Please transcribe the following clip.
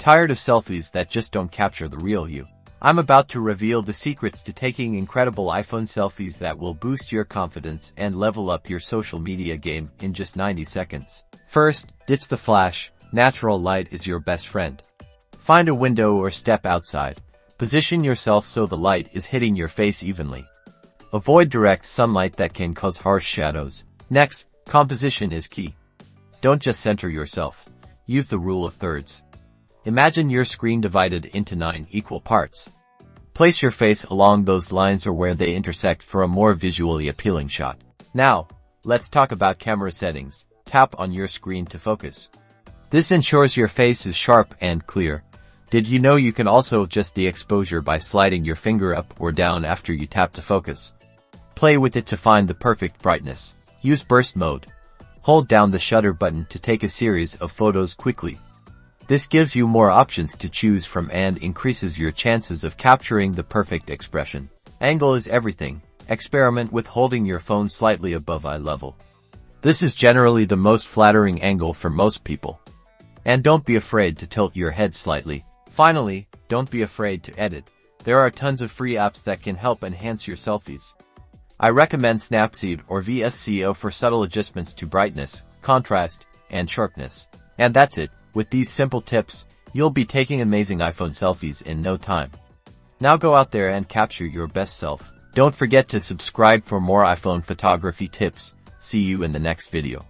Tired of selfies that just don't capture the real you? I'm about to reveal the secrets to taking incredible iPhone selfies that will boost your confidence and level up your social media game in just 90 seconds. First, ditch the flash. Natural light is your best friend. Find a window or step outside. Position yourself so the light is hitting your face evenly. Avoid direct sunlight that can cause harsh shadows. Next, composition is key. Don't just center yourself. Use the rule of thirds. Imagine your screen divided into 9 equal parts. Place your face along those lines or where they intersect for a more visually appealing shot. Now, let's talk about camera settings. Tap on your screen to focus. This ensures your face is sharp and clear. Did you know you can also adjust the exposure by sliding your finger up or down after you tap to focus? Play with it to find the perfect brightness. Use burst mode. Hold down the shutter button to take a series of photos quickly. This gives you more options to choose from and increases your chances of capturing the perfect expression. Angle is everything. Experiment with holding your phone slightly above eye level. This is generally the most flattering angle for most people. And don't be afraid to tilt your head slightly. Finally, don't be afraid to edit. There are tons of free apps that can help enhance your selfies. I recommend Snapseed or VSCO for subtle adjustments to brightness, contrast, and sharpness. And that's it. With these simple tips, you'll be taking amazing iPhone selfies in no time. Now go out there and capture your best self. Don't forget to subscribe for more iPhone photography tips. See you in the next video.